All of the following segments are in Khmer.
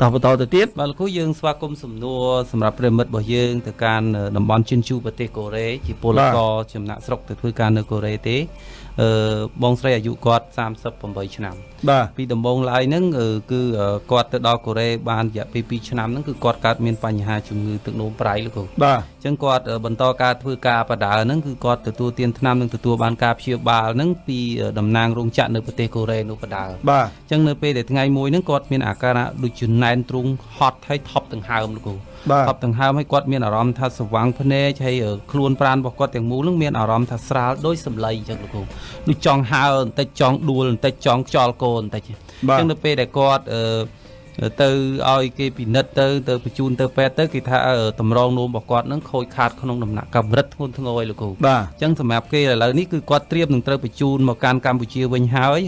តបតទៅទៀតបាទលោកគ្រូយើងស្វាគមន៍សំណួរសម្រាប់ប្រិមិត្តរបស់យើងទៅការតំបន់ជិនជូប្រទេសកូរ៉េជាពលករចំណាក់ស្រុកទៅធ្វើការនៅកូរ៉េទេបងស្រីអាយុគាត់38ឆ្នាំពីដំបូងឡើយហ្នឹងគឺគាត់ទៅដល់កូរ៉េបានរយៈពេល2ឆ្នាំហ្នឹងគឺគាត់កើតមានបញ្ហាជំងឺទឹកនោមប្រៃលោកគ្រូបាទអញ្ចឹងគាត់បន្តការធ្វើការបដាហ្នឹងគឺគាត់ទទួលទានថ្នាំនិងទទួលបានការព្យាបាលហ្នឹងពីតំណាងរោងចក្រនៅប្រទេសកូរ៉េនោះបដាបាទអញ្ចឹងនៅពេលដែលថ្ងៃមួយហ្នឹងគាត់មានអាការៈដូចជាណែនទ្រូងហត់ហើយថប់ដង្ហើមលោកគ្រូថប់ដង្ហើមហើយគាត់មានអារម្មណ៍ថាស្វាំងភ្នែកហើយខ្លួនប្រាណរបស់គាត់ទាំងមូលហ្នឹងមានអារម្មណ៍ថាស្រាលដោយសម្លេងអញ្ចឹងលោកគ្រូដូចចង់ហើបន្តិចចង់ដួលបន្តិចចង់ខ្យល់កូនបន្តិចអញ្ចឹងនៅពេលដែលគាត់ទៅឲ្យគេពិនិត្យទៅបញ្ជូនទៅពេទ្យទៅគេថាតម្រងនោមរបស់គាត់នឹងខូចខាតក្នុងដំណាក់កម្រិតធ្ងន់ធ្ងរឲ្យលោកគ្រូអញ្ចឹងសម្រាប់គេឥឡូវនេះគឺគាត់ត្រៀមនឹងត្រូវបញ្ជូនមកកាន់កម្ពុជាវិញហើយ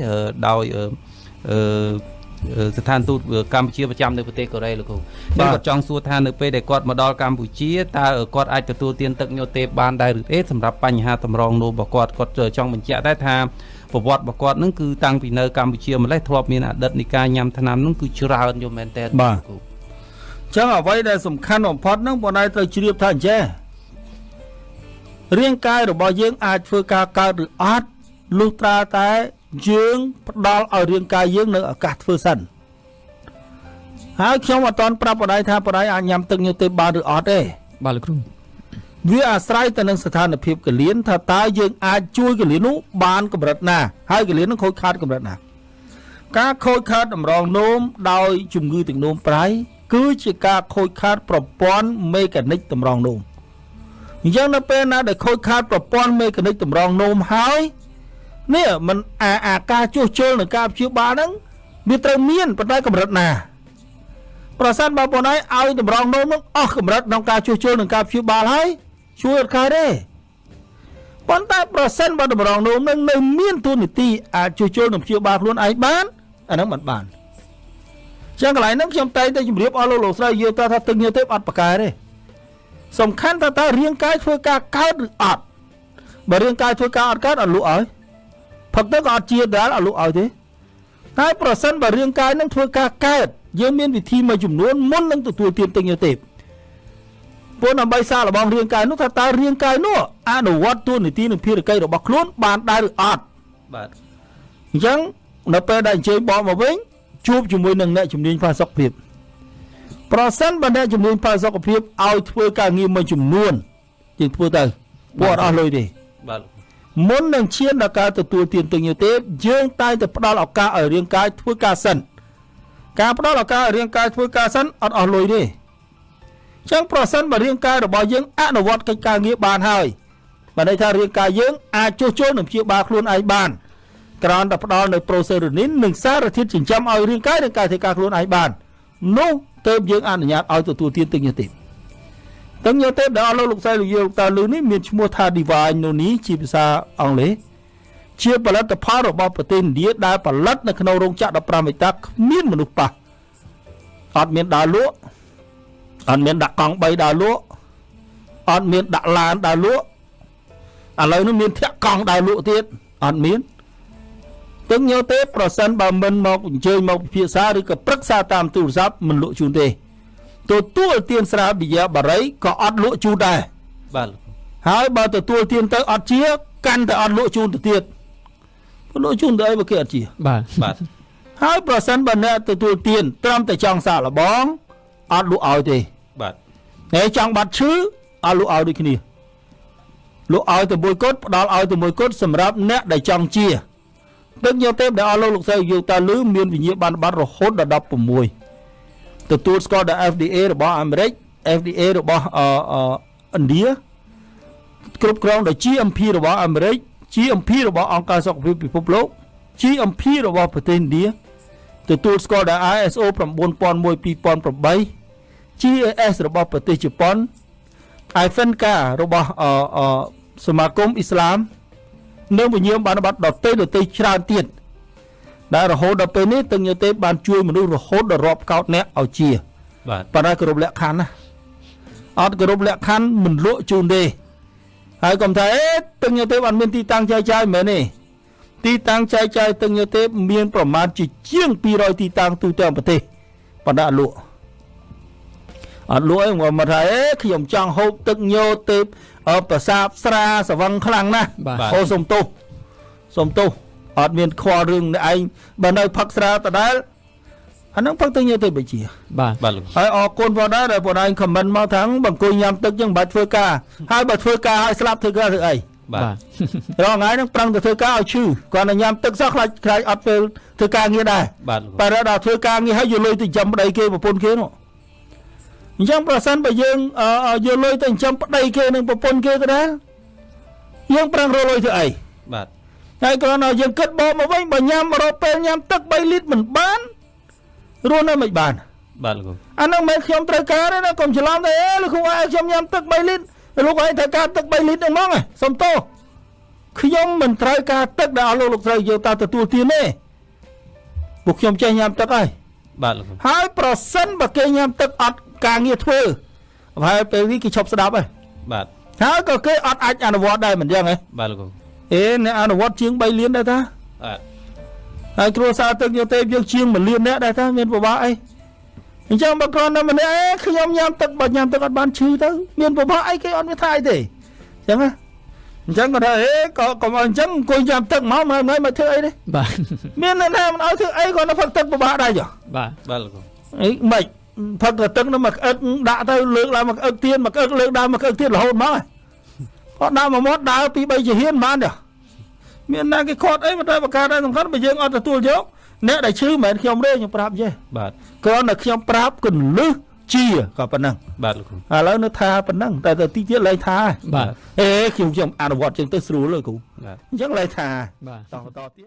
ដោយស្ថានទូតកម្ពុជាប្រចាំនៅប្រទេសកូរ៉េលោកគ្រូអញ្ចឹងគាត់ចង់សួរថានៅពេលដែលគាត់មកដល់កម្ពុជាតើគាត់អាចទទួលទានទឹកញ៉ូតេបានដែរឬទេសម្រាប់បញ្ហាតម្រងនោមរបស់គាត់ចង់បញ្ជាក់ដែរថាប្រវត្តិរបស់គាត់នឹងគឺតាំងពីនៅកម្ពុជាម្លេះធ្លាប់មានអតីតនៃការញ៉ាំថ្នាំនឹងគឺច្រើនយំមែនតើបាទអញ្ចឹងអ្វីដែលសំខាន់បំផុតនឹងបងឯងត្រូវជ្រាបថាអញ្ចេះរាងកាយរបស់យើងអាចធ្វើការកើតឬអត់លុះត្រាតែយើងផ្ដល់ឲ្យរាងកាយយើងនៅឱកាសធ្វើសិនហើយខ្ញុំអត់តន់ប្រាប់បងឯងថាបងឯងអាចញ៉ាំទឹកញ៉ូតេបានឬអត់ទេបាទលោកគ្រូវាអាស្រ័យទៅនឹងស្ថានភាពកលៀនថាតើយើងអាចជួយកលៀននោះបានកម្រិតណាហើយកលៀននោះខូចខាតកម្រិតណាការខូចខាតតម្រងនោមដោយជំងឺទឹកនោមប្រៃគឺជាការខូចខាតប្រព័ន្ធមេកានិកតម្រងនោមអញ្ចឹងនៅពេលណាដែលខូចខាតប្រព័ន្ធមេកានិកតម្រងនោមហើយនេះมันអាការជួសជុលនឹងការព្យាបាលហ្នឹងវាត្រូវមានប៉ុន្តែកម្រិតណាប្រសិនបើបងឯងឲ្យតម្រងនោមនឹងអស់កម្រិតក្នុងការជួសជុលនឹងការព្យាបាលហើយជួយអត់កើតទេប៉ុន្តែប្រសិនបើតម្រងនោមនឹងនៅមានទូនាទីអាចជួសជុលនឹងព្យាបាលខ្លួនឯងបានអាហ្នឹងមិនបានចឹងកន្លែងហ្នឹងខ្ញុំតែងតែជម្រាបអស់លោកស្រីយើងថាទឹកញ៉ូតេអត់ប្រកែទេសំខាន់ថាតើរាងកាយធ្វើការកើតឬអត់បើរាងកាយធ្វើការអត់កើតអត់លក់ឲ្យផឹកទៅក៏អត់ជាដែរអត់លក់ឲ្យទេតែប្រសិនបើរាងកាយនឹងធ្វើការកើតយើងមានវិធីមួយចំនួនមុននឹងទទួលទានទឹកញ៉ូតេព្រោះដើម្បីសាកល្បងរាងកាយនោះថាតើរាងកាយនោះអនុវត្តតួនាទីនិងភារកិច្ចរបស់ខ្លួនបានដែរឬអត់បាទអញ្ចឹងនៅពេលដែលអញ្ជើញបងមកវិញជួបជាមួយនឹងអ្នកជំនាញផ្នែកសុខភាពប្រសិនបើអ្នកជំនាញផ្នែកសុខភាពឲ្យធ្វើការងារមួយចំនួនយើងធ្វើទៅពួកអត់អស់លុយទេបាទមុននឹងឈានដល់ការទទួលទានទឹកញ៉ូតេយើងតែងតែផ្ដល់ឱកាសឲ្យរាងកាយធ្វើការសិនការផ្ដល់ឱកាសឲ្យរាងកាយធ្វើការសិនអត់អស់លុយទេចឹងប្រសិនបើរាងកាយរបស់យើងអនុវត្តកិច្ចការងារបានហើយបើន័យថារាងកាយយើងអាចជួសជុលនិងព្យាបាលខ្លួនឯងបានគ្រាន់តែផ្ដល់នៅប្រូសេរូនីននិងសារធាតុចិញ្ចឹមឲ្យរាងកាយធ្វើការខ្លួនឯងបាននោះទើបយើងអនុញ្ញាតឲ្យទទួលទានទឹកញ៉ូតេទឹកញ៉ូតេដែលអស់លោកស្រីលោកយាយលោកតាលឺនេះមានឈ្មោះថា Divine Noni ជាភាសាអង់គ្លេសជាផលិតផលរបស់ប្រទេសឥណ្ឌាដែលផលិតនៅក្នុងរោងចក្រ15ហិកតាគ្មានមនុស្សប៉ះអត់មានដើរលក់អត់មានដាក់កង់3ដើរលក់អត់មានដាក់ឡានដើរលក់ឥឡូវនេះមានធាក់កង់ដើរលក់ទៀតអត់មានទឹកញ៉ូតេប្រសិនបើមិនមកអញ្ជើញមកពិភាក្សាឬក៏ប្រឹក្សាតាមទូរស័ព្ទមិនលក់ជូនទេទទួលទានស្រាបិយាបារីក៏អត់លក់ជូនដែរបាទហើយបើទទួលទានទៅអត់ជាកាន់តែអត់លក់ជូនទៅទៀតលក់ជូនទៅអីបើគេអត់ជាបាទហើយប្រសិនបើអ្នកទទួលទានត្រឹមតែចង់សាកល្បងអត់លក់ឲ្យទេបាទហើយចង់បាត់ឈឺអត់លក់ឲ្យដូចគ្នាលក់ឲ្យទៅមួយគត់ផ្ដល់ឲ្យទៅមួយគត់សម្រាប់អ្នកដែលចង់ជាទឹកញ៉ូតេដែលអស់លោកស្រីយើងតាលឺមានវិញ្ញាបនបត្ររហូតដល់16ទទួលស្គាល់ដោយ FDA របស់អាមេរិក FDA របស់ឥណ្ឌាគ្រប់គ្រងដោយ GMP របស់អាមេរិក GMP របស់អង្គការសុខភាពពិភពលោក GMP របស់ប្រទេសឥណ្ឌាទទួលស្គាល់ដោយ ISO 9001:2008 GAS របស់ប្រទេសជប៉ុន IFENCA របស់សមាគមអ៊ីស្លាមនិងវិញ្ញាបនបត្រដទៃច្រើនទៀតដែលរហូតដល់ពេលនេះទឹកញ៉ូតេបានជួយមនុស្សរហូតដល់រាប់កោតអ្នកឲ្យជាបាទប៉ុន្តែគ្រប់លក្ខខណ្ឌណាអត់គ្រប់លក្ខខណ្ឌមិនលក់ជូនទេហើយកុំថាទឹកញ៉ូតេអត់មានទីតាំងចែកចាយមែនទេទីតាំងចែកចាយទឹកញ៉ូតេមានប្រមាណជាជាង200ទីតាំងទូទាំងប្រទេស បណ្ដាលក់អត់លក់ឯងមកថាខ្ញុំចង់ហូបទឹកញោទេពប្រសាបស្រាសវឹងខ្លាំងណាស់អូសុំទោសអត់មានខ្វល់រឿងឯងបើនៅផឹកស្រាដដែលអាហ្នឹងផឹកទឹកញោទេពជាបាទលោកហើយអរគុណបងដែរដែលបងឯងខមមិនមកថាបើអង្គុយញ៉ាំទឹកចឹងមិនបាច់ធ្វើការហើយបើធ្វើការឲ្យស្លាប់ធ្វើការធ្វើអីបាទរងថ្ងៃហ្នឹងប្រឹងទៅធ្វើការឲ្យឈឺគាត់ទៅញ៉ាំទឹកសោះខ្លាចអត់ពេលធ្វើការងារដែរបើដល់ធ្វើការងារហើយយកលុយទៅចិញ្ចឹមប្តីគេប្រពន្ធគេនោះអញ្ចឹងប្រសិនបើយើងយកលុយទៅចិញ្ចឹមប្តីគេនិងប្រពន្ធគេក៏ដែរយើងប្រឹងរកលុយធ្វើអីបាទហើយគ្រាន់តែយើងគិតបកមកវិញបើញ៉ាំរកពេលញ៉ាំទឹក3លីត្រមិនបានរស់នៅមិនបានបាទលោកអានោះមិនខ្ញុំត្រូវការទេណាកុំច្រឡំទេលោកគ្រូឲ្យខ្ញុំញ៉ាំទឹក3លីត្រលោកឲ្យត្រូវការទឹក3លីត្រហ្នឹងហ្មងសុំទោសខ្ញុំមិនត្រូវការទឹកដែលអស់លោកស្រីយកទៅទទួលទានទេពួកខ្ញុំចេះញ៉ាំទឹកហើយបាទលោកហើយប្រសិនបើគេញ៉ាំទឹកអត់ការងារធ្វើហើយពេលនេះគេឈប់ស្ដាប់ហើយបាទហើយក៏គេអត់អាចអនុវត្តដែរមិនអញ្ចឹងហ៎បាទលោកអ្នកអនុវត្តជាង3លានដែរតាបាទហើយគ្រួសារទឹកញោទេពយើងជាង1លានអ្នកដែរតាមានពិបាកអីអញ្ចឹងបើគ្រាន់តែម្នាក់ខ្ញុំញ៉ាំទឹកបើញ៉ាំទឹកអត់បានឈឺទៅមានពិបាកអីគេអត់មានថាអីទេអញ្ចឹងណាអញ្ចឹងគាត់ថាក៏កុំអញ្ចឹងអង្គុយញ៉ាំទឹកមកមិនធ្វើអីទេបាទមានអ្នកណាមិនឲ្យធ្វើអីគាត់នៅផឹកទឹកពិបាកដែរចុះបាទលោកអីមិនផឹកទឹកនោះមកក្អឹកដាក់ទៅលើកឡើងមកក្អឹកទៀតមកក្អឹកលើកដើមមកក្អឹកទៀតរហូតមកគាត់ដើរមកមាត់ដើរពី3ជាហ៊ានបានទេមានណាគេខាត់អីតែប្រការដែលសំខាន់បើយើងអត់ទទួលយកអ្នកដែលឈឺមិនមែនខ្ញុំទេខ្ញុំប្រាប់ទេបាទគ្រាន់តែខ្ញុំប្រាប់កលឹះជាក៏ប៉ុណ្ណឹងបាទលោកឥឡូវនៅថាប៉ុណ្ណឹងតែទៅទីទៀតលែងថាបាទខ្ញុំអនុវត្តជាងទៅស្រួលលើគ្រូបាទអញ្ចឹងលែងថាបាទតទៀត